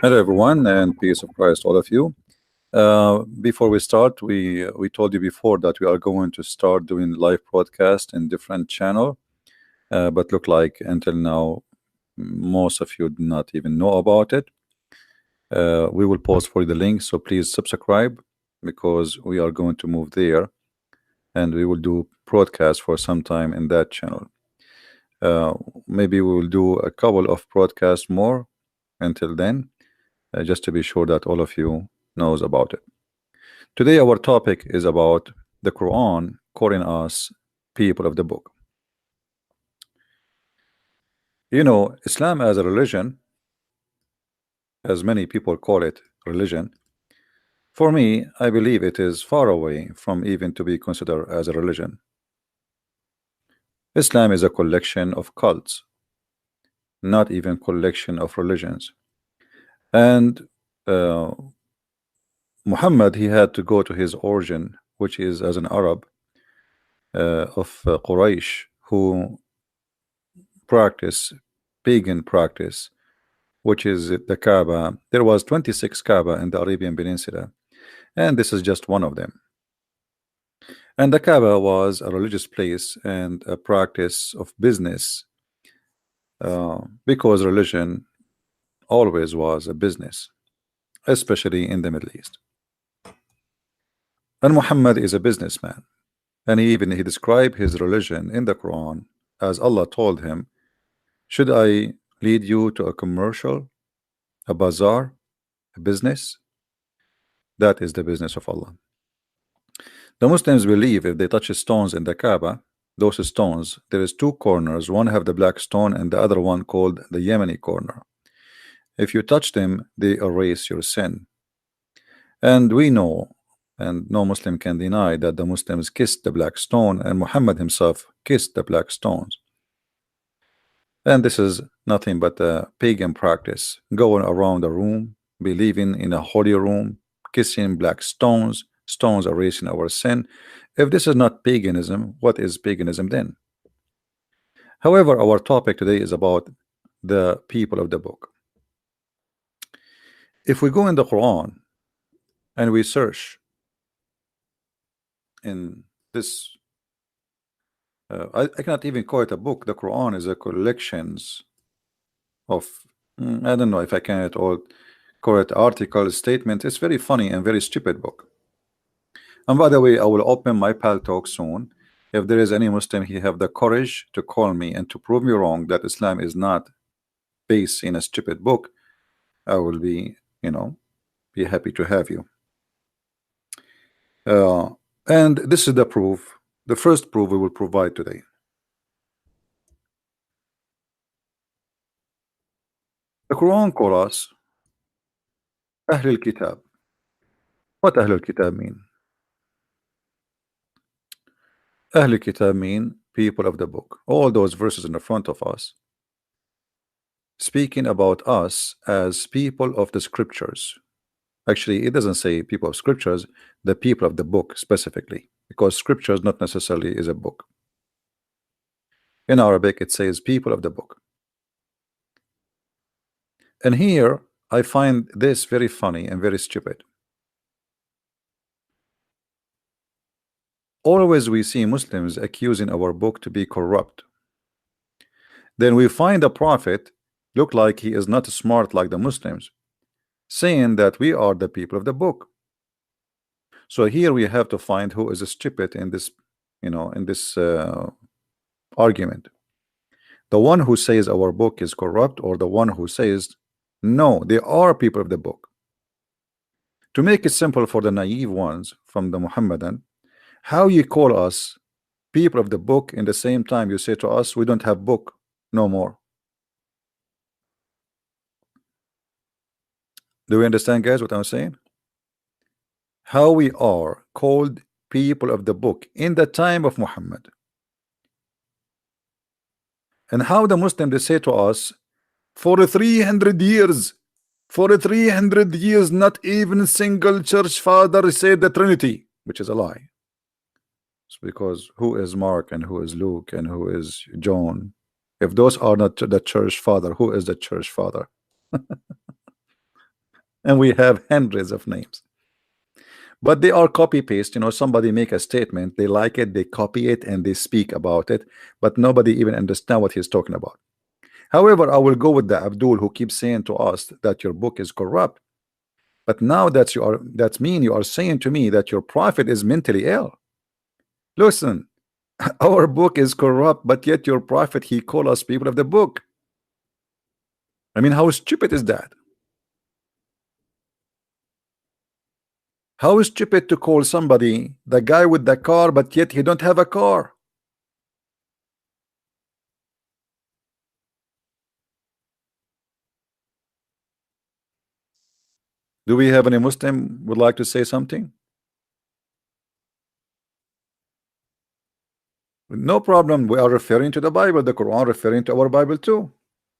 Hello, everyone, and peace of Christ, all of you. Before we start, we told you before that we are going to start doing live broadcast in different channel, but look like until now, most of you do not even know about it. We will post for you the link, so please subscribe because we are going to move there, and we will do broadcast for some time in that channel. Maybe we will do a couple of broadcasts more until then. Just to be sure that all of you knows about it. Today our topic is about the Quran calling us people of the book. You know, Islam as a religion, as many people call it religion, for me, I believe it is far away from even to be considered as a religion. Islam is a collection of cults, not even collection of religions. And Muhammad, he had to go to his origin, which is as an Arab of Quraysh, who practice pagan practice, which is the Kaaba. There was 26 Kaaba in the Arabian Peninsula, and this is just one of them. And the Kaaba was a religious place and a practice of business, because religion always was a business, especially in the Middle East. And Muhammad is a businessman, and he described his religion in the Quran as Allah told him, should I lead you to a commercial, a bazaar, a business? That is the business of Allah. The Muslims believe if they touch stones in the Kaaba, those stones, there is two corners, one have the black stone and the other one called the Yemeni corner. If you touch them, they erase your sin. And we know, and no Muslim can deny, that the Muslims kissed the black stone, and Muhammad himself kissed the black stones. And this is nothing but a pagan practice, going around the room, believing in a holy room, kissing black stones, stones erasing our sin. If this is not paganism, what is paganism then? However, our topic today is about the people of the book. If we go in the Quran and we search in this, I cannot even call it a book. The Quran is a collections of, I don't know if I can at all call it article, statement. It's very funny and very stupid book. And by the way, I will open my pal talk soon. If there is any Muslim, he have the courage to call me and to prove me wrong that Islam is not based in a stupid book, I will be, be happy to have you. And this is the proof, the first proof we will provide today. The Quran calls us Ahlul Kitab. What Ahlul Kitab mean? Ahlul Kitab mean people of the book. All those verses in the front of us speaking about us as people of the scriptures. Actually, it doesn't say people of scriptures, the people of the book specifically, because scriptures not necessarily is a book. In Arabic, it says people of the book. And here, I find this very funny and very stupid. Always we see Muslims accusing our book to be corrupt. Then we find a prophet look like he is not smart like the Muslims, saying that we are the people of the book. So here we have to find who is stupid in this, in this argument. The one who says our book is corrupt, or the one who says no, they are people of the book. To make it simple for the naive ones from the Muhammadan, how you call us people of the book in the same time you say to us we don't have book no more? Do we understand, guys, what I'm saying? How we are called people of the book in the time of Muhammad, and how the Muslims they say to us for 300 years, for 300 years, not even a single church father said the Trinity, which is a lie. It's because who is Mark and who is Luke and who is John If those are not the church father, who is the church father? And we have hundreds of names, but they are copy paste. Somebody make a statement, they like it, they copy it, and they speak about it, but nobody even understand what he's talking about. However, I will go with the Abdul who keeps saying to us that your book is corrupt. But now that's mean you are saying to me that your prophet is mentally ill. Listen, our book is corrupt, but yet your prophet, he call us people of the book. I mean, how stupid is that? How stupid to call somebody the guy with the car, but yet he don't have a car. Do we have any Muslim would like to say something? No problem. We are referring to the Bible, the Quran referring to our Bible too.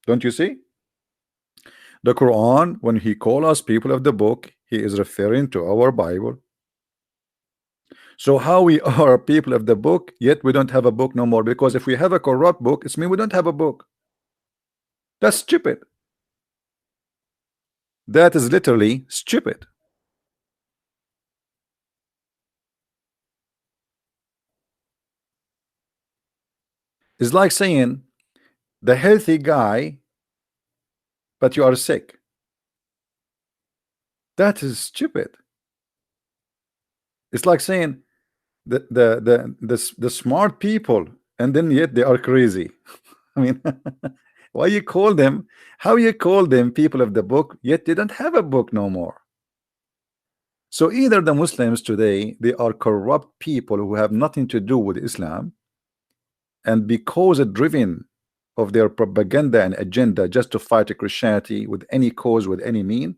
Don't you see? The Quran, when he call us people of the book, he is referring to our Bible. So how we are people of the book, yet we don't have a book no more? Because if we have a corrupt book, it's mean we don't have a book. That's stupid. That is literally stupid. It's like saying the healthy guy, but you are sick. That is stupid. It's like saying the smart people, and then yet they are crazy. I mean, why you call them? How you call them people of the book, yet they don't have a book no more? So either the Muslims today, they are corrupt people who have nothing to do with Islam, and because they're driven of their propaganda and agenda just to fight Christianity with any cause, with any mean,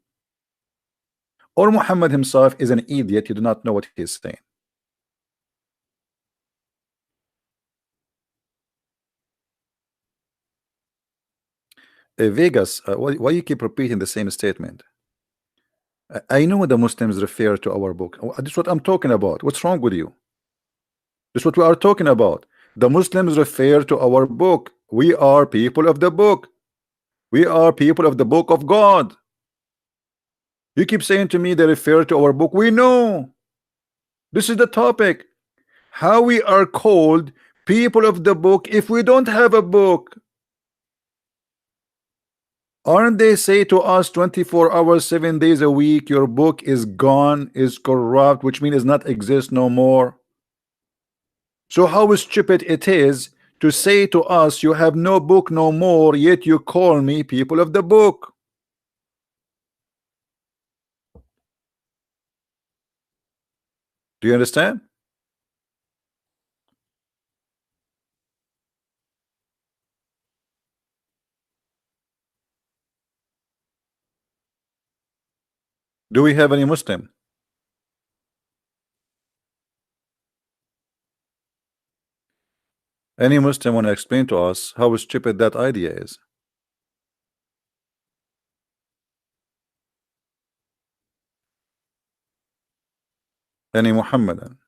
or Muhammad himself is an idiot, you do not know what he's saying. Vegas, why you keep repeating the same statement? I know the Muslims refer to our book. This is what I'm talking about. What's wrong with you? This is what we are talking about. The Muslims refer to our book. We are people of the book. We are people of the book of God. You keep saying to me they refer to our book. We know. This is the topic. How we are called people of the book if we don't have a book. Aren't they say to us 24 hours, 7 days a week, your book is gone, is corrupt, which means it not exist no more? So how stupid it is to say to us, you have no book no more, yet you call me people of the book. Do you understand? Do we have any Muslim? Any Muslim want to explain to us how stupid that idea is? Any Muhammadan?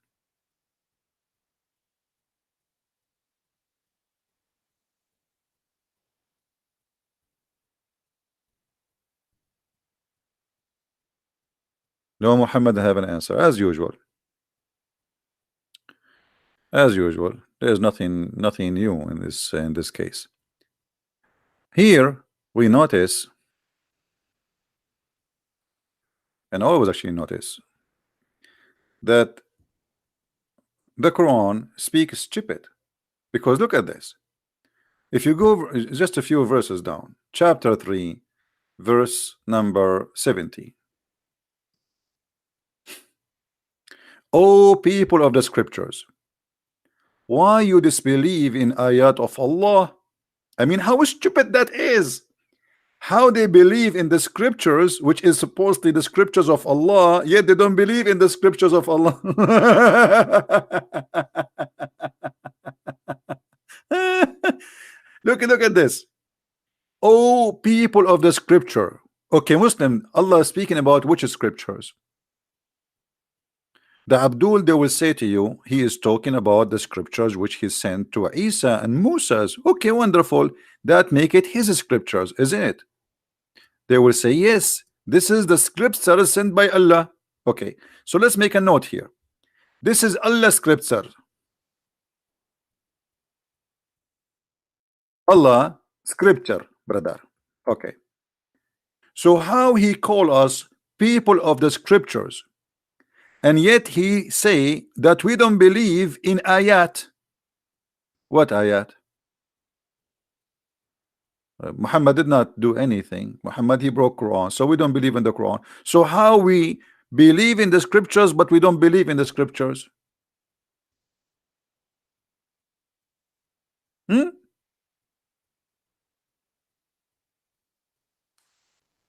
No Muhammad have an answer, as usual. As usual, there's nothing new in this case. Here we notice, and always actually notice, that the Quran speaks stupid. Because look at this. If you go just a few verses down, chapter 3, verse number 70. O people of the scriptures, why you disbelieve in ayat of Allah? I mean, how stupid that is. How they believe in the scriptures, which is supposedly the scriptures of Allah, yet they don't believe in the scriptures of Allah. Look at this. Oh, people of the scripture. Okay, Muslim, Allah is speaking about which scriptures? The Abdul, they will say to you, he is talking about the scriptures which he sent to Isa and Moses. Okay, wonderful. That make it his scriptures, isn't it? They will say, yes, this is the scripture sent by Allah. Okay, so let's make a note here. This is Allah's scripture. Allah scripture, brother. Okay. So how he call us people of the scriptures, and yet he say that we don't believe in ayat. What ayat? Muhammad did not do anything. Muhammad, he broke Quran, so we don't believe in the Quran. So how we believe in the scriptures but we don't believe in the scriptures? Hmm?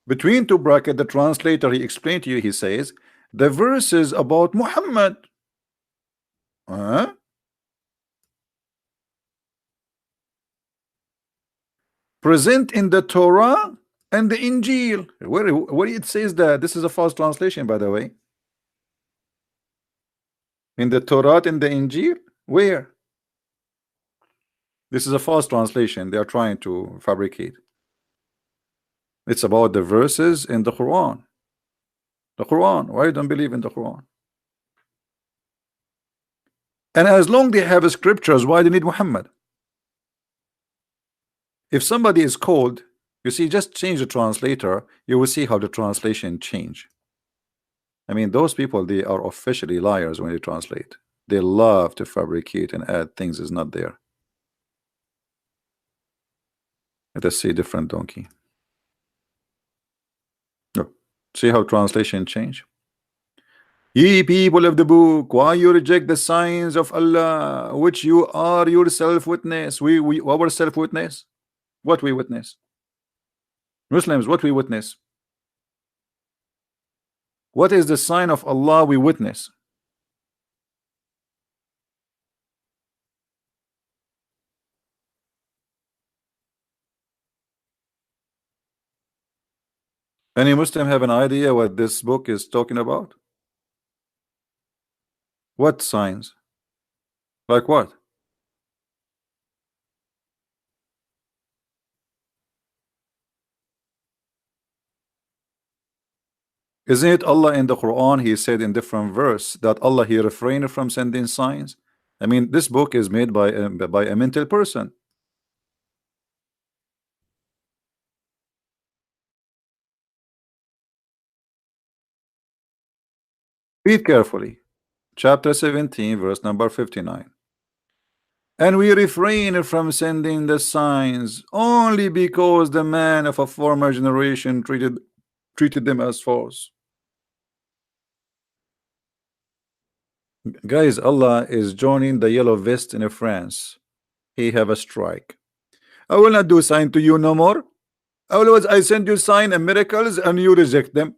Between two brackets, the translator, he explained to you, he says the verses about Muhammad. Huh? Present in the Torah and the Injil. Where it says that? This is a false translation, by the way. In the Torah and the Injil? Where? This is a false translation. They are trying to fabricate. It's about the verses in the Quran. The Quran. Why you don't believe in the Quran? And as long they have scriptures, why do they need Muhammad? If somebody is called, you see, just change the translator, you will see how the translation change. I mean, those people, they are officially liars when they translate. They love to fabricate and add things is not there. Let us see different donkey. Oh, see how translation change? Ye people of the book, why you reject the signs of Allah, which you are yourself witness? We our self witness. What we witness? Muslims, what we witness? What is the sign of Allah we witness? Any Muslim have an idea what this book is talking about? What signs? Like what? Isn't it Allah in the Quran? He said in different verse that Allah he refrained from sending signs. I mean, this book is made by a mental person. Read carefully. Chapter 17, verse number 59. And we refrain from sending the signs only because the man of a former generation treated them as false. Guys, Allah is joining the yellow vest in France. He have a strike. I will not do sign to you no more. Always I send you sign and miracles and you reject them.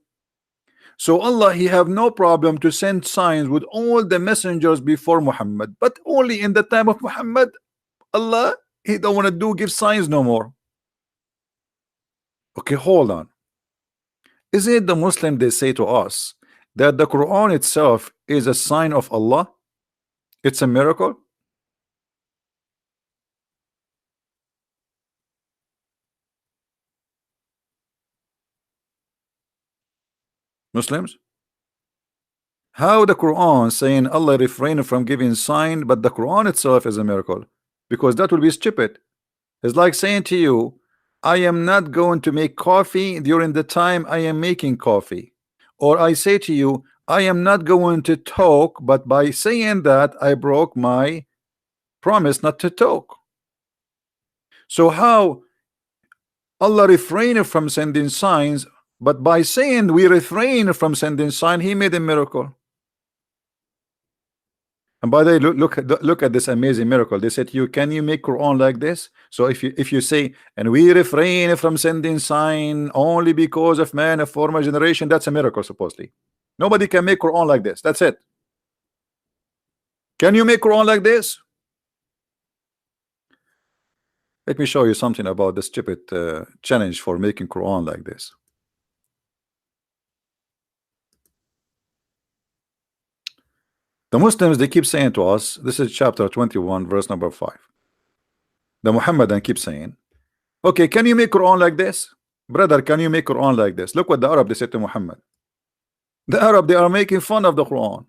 So Allah he have no problem to send signs with all the messengers before Muhammad, but only in the time of Muhammad, Allah he don't want to give signs no more. Okay, hold on. Is it the Muslim they say to us that the Quran itself is a sign of Allah? It's a miracle? Muslims? How the Quran saying Allah refrained from giving sign, but the Quran itself is a miracle? Because that will be stupid. It's like saying to you, I am not going to make coffee during the time I am making coffee. Or I say to you, I am not going to talk, but by saying that I broke my promise not to talk. So how Allah refrained from sending signs, but by saying we refrain from sending sign, he made a miracle. And by the way, look at this amazing miracle. They said, "You can you make Quran like this?" So if you say, "And we refrain from sending sign only because of man of former generation," that's a miracle supposedly. Nobody can make Quran like this. That's it. Can you make Quran like this? Let me show you something about the stupid challenge for making Quran like this. The Muslims, they keep saying to us, this is chapter 21 verse number 5. The Muhammadan keep saying, okay, can you make Quran like this? Brother, can you make Quran like this? Look what the Arab they said to Muhammad. The Arab, they are making fun of the Quran.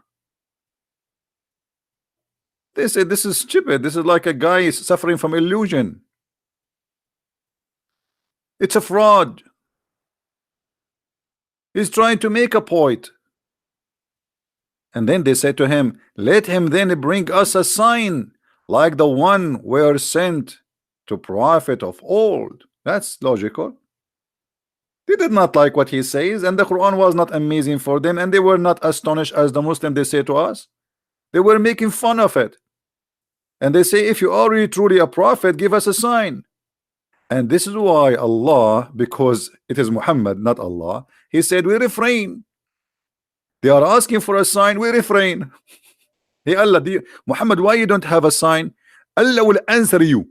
They say this is stupid. This is like a guy is suffering from illusion. It's a fraud. He's trying to make a point. And then they say to him, let him then bring us a sign like the one were sent to prophet of old. That's logical. They did not like what he says, and the Quran was not amazing for them, and they were not astonished as the Muslim they say to us. They were making fun of it. And they say, if you are really truly a prophet, give us a sign. And this is why Allah, because it is Muhammad, not Allah, he said, we refrain. They are asking for a sign, we refrain. Hey Allah, Muhammad, why you don't have a sign? Allah will answer you.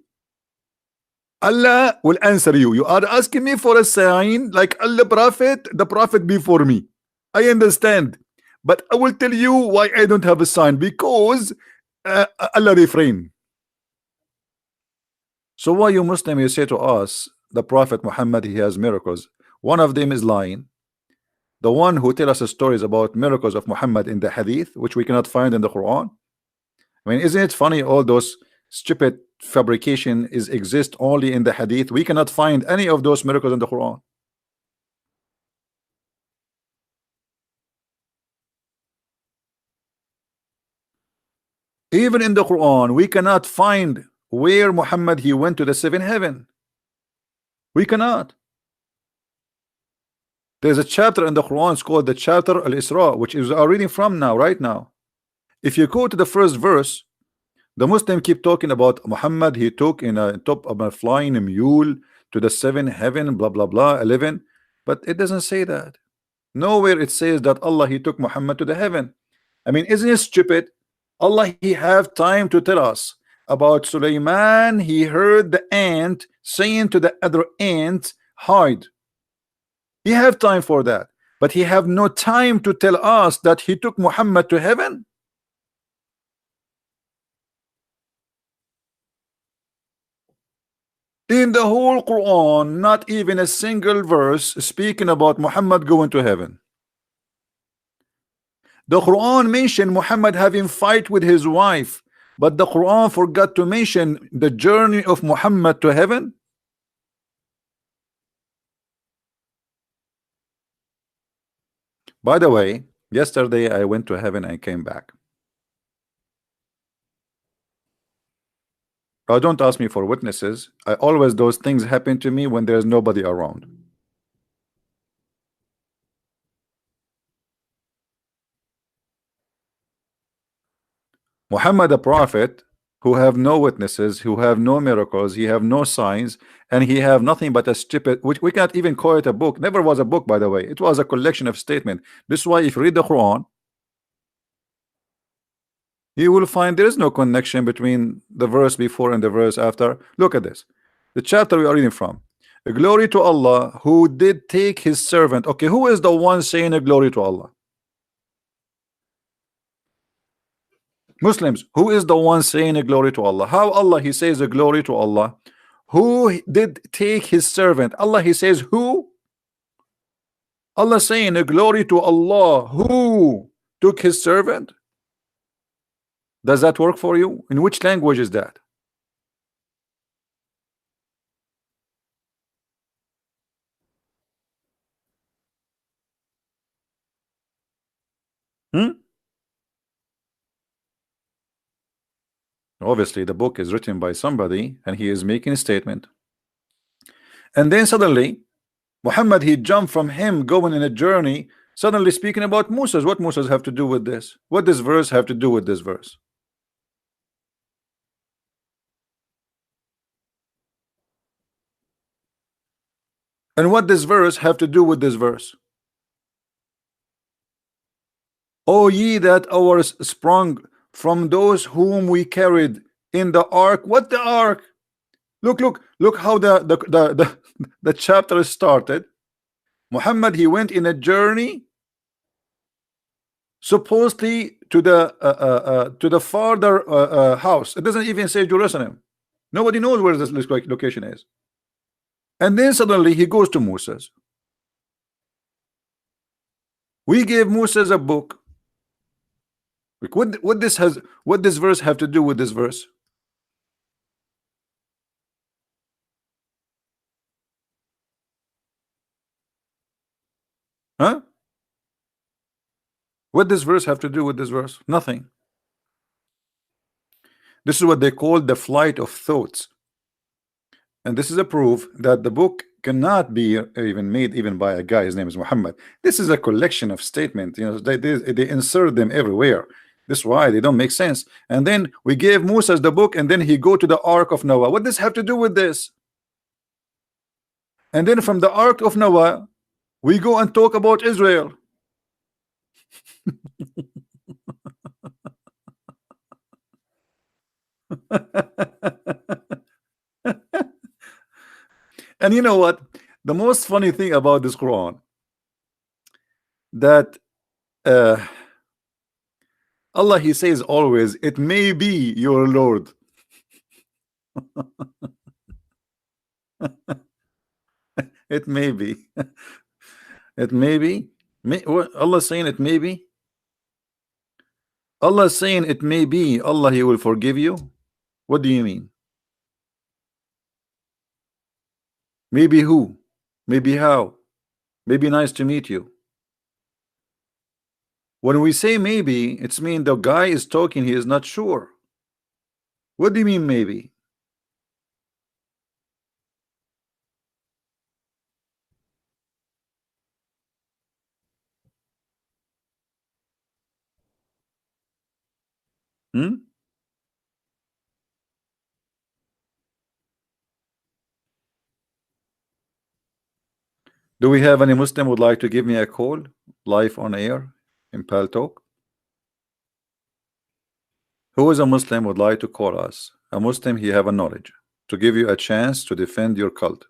Allah will answer you. You are asking me for a sign like Allah prophet, the prophet before me. I understand. But I will tell you why I don't have a sign. Because Allah refrain. So why you Muslim, you say to us, the Prophet Muhammad, he has miracles. One of them is lying. The one who tell us stories about miracles of Muhammad in the hadith, which we cannot find in the Quran. I mean, isn't it funny all those stupid fabrication exist only in the hadith? We cannot find any of those miracles in the Quran. Even in the Quran, we cannot find where Muhammad he went to the seventh heaven. We cannot. There's a chapter in the Quran, it's called the chapter Al-Isra, which is are reading from now, right now. If you go to the first verse, the Muslim keep talking about Muhammad, he took in a top of a flying mule to the seventh heaven, blah blah blah, 11. But it doesn't say that. Nowhere it says that Allah he took Muhammad to the heaven. I mean, isn't it stupid? Allah he have time to tell us about Sulaiman. He heard the ant saying to the other ant, hide. He have time for that, but he have no time to tell us that he took Muhammad to heaven. In the whole Quran, not even a single verse speaking about Muhammad going to heaven. The Quran mentioned Muhammad having fight with his wife, but the Quran forgot to mention the journey of Muhammad to heaven. By the way, yesterday I went to heaven and came back. Don't ask me for witnesses. I always, those things happen to me when there's nobody around. Muhammad, a prophet, who have no witnesses, who have no miracles, he have no signs, and he have nothing but a stupid, which we can't even call it a book. Never was a book, by the way. It was a collection of statements. This is why if you read the Quran, you will find there is no connection between the verse before and the verse after. Look at this. The chapter we are reading from. Glory to Allah who did take his servant. Okay, who is the one saying a glory to Allah? Muslims, who is the one saying a glory to Allah? How Allah he says a glory to Allah? Who did take his servant? Allah he says who? Allah saying a glory to Allah who took his servant? Does that work for you? In which language is that? Obviously the book is written by somebody and he is making a statement, and then suddenly Muhammad he jumped from him going in a journey, suddenly speaking about Moses. What Moses have to do with this? What does verse have to do with this verse? And what does verse have to do with this verse? O ye that ours sprung from those whom we carried in the ark. What the ark? Look how the chapter started. Muhammad he went in a journey supposedly to the farther house. It doesn't even say Jerusalem. Nobody knows where this location is. And then suddenly he goes to Moses. We gave Moses a book. Like, what this verse have to do with this verse? Huh? What this verse have to do with this verse? Nothing. This is what they call the flight of thoughts. And this is a proof that the book cannot be even made even by a guy. His name is Muhammad. This is a collection of statements. You know, they insert them everywhere. This is why they don't make sense. And then we gave Moses the book, and then he go to the Ark of Noah. What does this have to do with this? And then from the Ark of Noah, we go and talk about Israel. And you know what? The most funny thing about this Quran, that Allah, he says always, it may be your Lord. It may be. It may be. What Allah saying it may be? Allah saying it may be Allah, he will forgive you. What do you mean? Maybe who? Maybe how? Maybe nice to meet you. When we say maybe, it's mean the guy is talking, he is not sure. What do you mean maybe? Hmm? Do we have any Muslim would like to give me a call live on air in Pal Talk? Who is a Muslim would like to call us? A Muslim, he have a knowledge to give you a chance to defend your cult.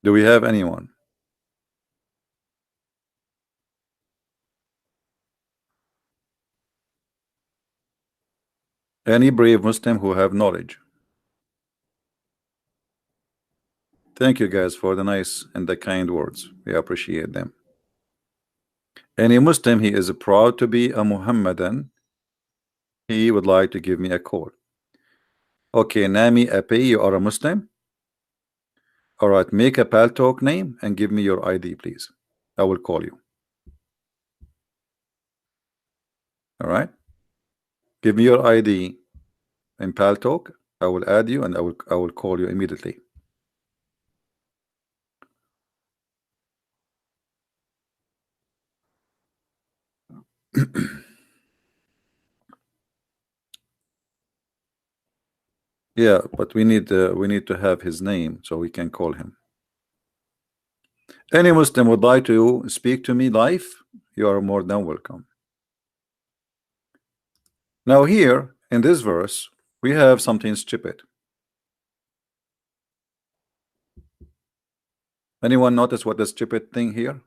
Do we have anyone? Any brave Muslim who have knowledge? Thank you guys for the nice and the kind words. We appreciate them. Any Muslim, he is proud to be a Muhammadan. He would like to give me a call. Okay, Nami Ape, you are a Muslim? All right, make a Pal Talk name and give me your ID, please. I will call you. All right, give me your ID in Pal Talk. I will add you and I will call you immediately. Yeah, but we need to have his name so we can call him. Any Muslim would like to speak to me live? You are more than welcome. Now here in this verse we have something stupid. Anyone notice what the stupid thing here?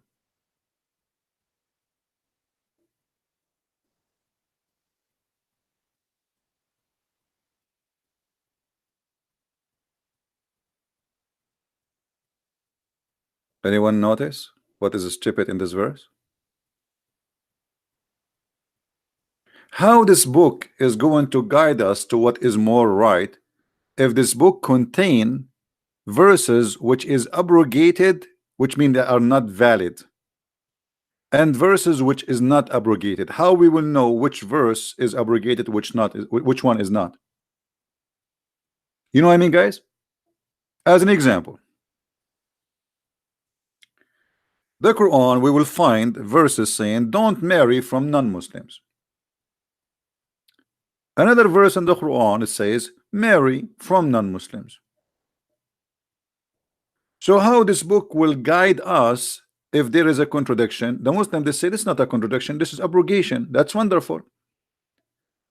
Anyone notice what is stupid in this verse? How this book is going to guide us to what is more right if this book contain verses which is abrogated, which mean they are not valid, and verses which is not abrogated? How we will know which verse is abrogated, which one is not? You know what I mean, guys? As an example, the Quran, we will find verses saying don't marry from non-Muslims. Another verse in the Quran, it says marry from non-Muslims. So how this book will guide us if there is a contradiction? The Muslim, they say this is not a contradiction, this is abrogation. That's wonderful.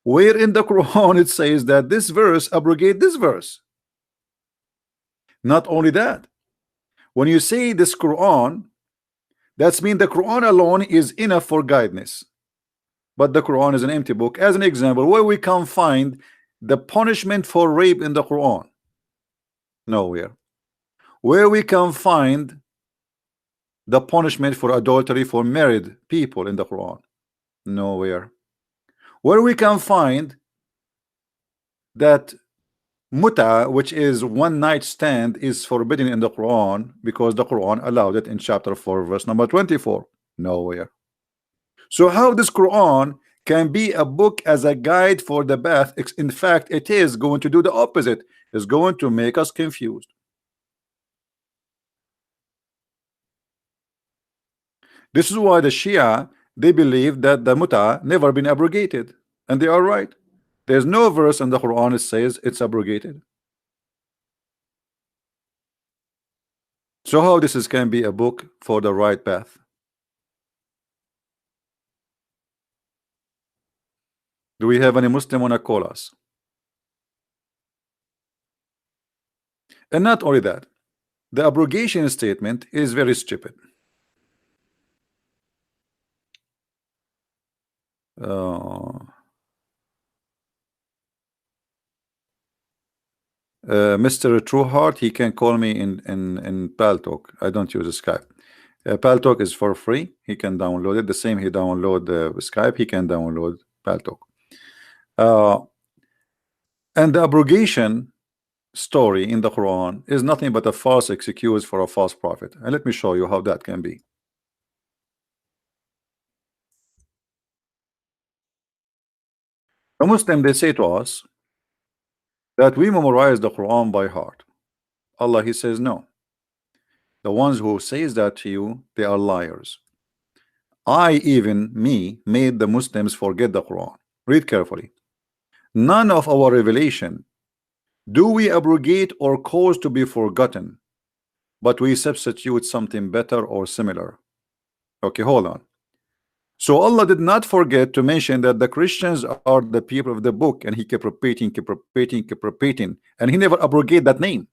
Where in the Quran it says that this verse abrogate this verse? Not only that, when you say this Quran That's mean the Quran alone is enough for guidance. But the Quran is an empty book. As an example, where we can find the punishment for rape in the Quran? Nowhere. Where we can find the punishment for adultery for married people in the Quran? Nowhere. Where we can find that muta, which is one night stand, is forbidden in the Quran because the Quran allowed it in chapter 4 verse number 24? Nowhere. So how this Quran can be a book as a guide for the path? In fact, it is going to do the opposite. It's going to make us confused. This is why the Shia, they believe that the muta never been abrogated, and they are right. There's no verse in the Quran that says it's abrogated. So how this is can be a book for the right path? Do we have any Muslim wanna call us? And not only that, the abrogation statement is very stupid. Mr. Trueheart, he can call me in Paltalk. I don't use Skype. Paltalk is for free. He can download it. The same he download Skype, he can download Paltalk. And the abrogation story in the Quran is nothing but a false excuse for a false prophet. And let me show you how that can be. A Muslim, they say to us that we memorize the Quran by heart. Allah, he says no. The ones who says that to you, they are liars. Even me made the Muslims forget the Quran. Read carefully. None of our revelation do we abrogate or cause to be forgotten, but we substitute something better or similar. Okay, hold on. So Allah did not forget to mention that the Christians are the people of the book, and he kept repeating, and he never abrogated that name.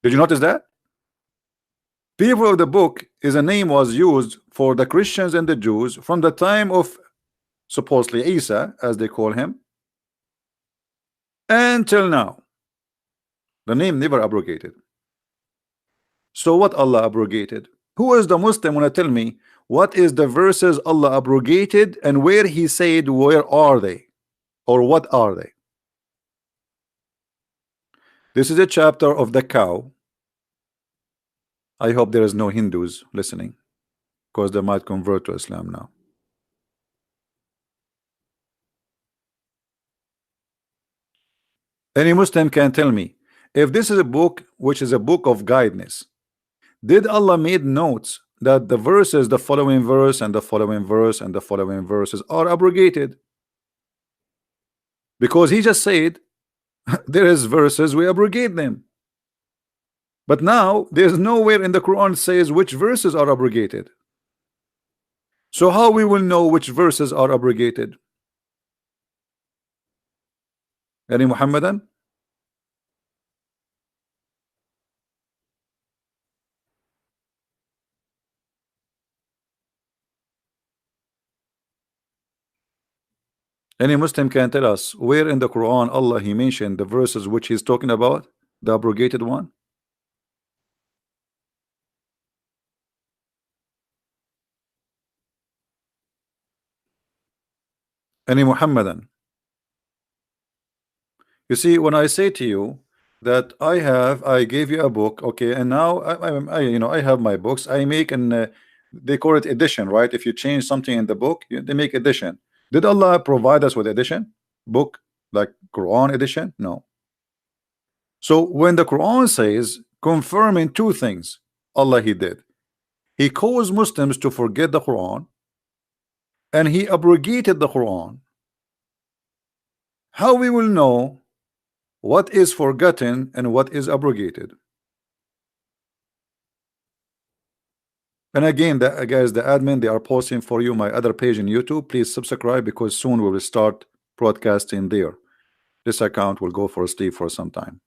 Did you notice that? People of the book is a name was used for the Christians and the Jews from the time of supposedly Isa, as they call him, until now. The name never abrogated. So what Allah abrogated? Who is the Muslim wanna tell me what is the verses Allah abrogated and where he said where are they or what are they? This is a chapter of the cow. I hope there is no Hindus listening, because they might convert to Islam now. Any Muslim can tell me if this is a book which is a book of guidance, did Allah made notes that the verses, the following verse and the following verse and the following verses are abrogated? Because he just said there is verses we abrogate them. But now there's nowhere in the Quran says which verses are abrogated. So how we will know which verses are abrogated? Any Muhammadan? Any Muslim can tell us where in the Quran Allah he mentioned the verses which he's talking about, the abrogated one? Any Muhammadan? You see, when I say to you that I gave you a book, okay, and now I have my books. I make an they call it edition, right? If you change something in the book, they make edition. Did Allah provide us with edition book like Quran edition? No. So when the Quran says confirming two things, Allah he did. He caused Muslims to forget the Quran, and he abrogated the Quran. How we will know what is forgotten and what is abrogated? And again, guys, the admin, they are posting for you my other page in YouTube. Please subscribe, because soon we will start broadcasting there. This account will go for sleep for some time.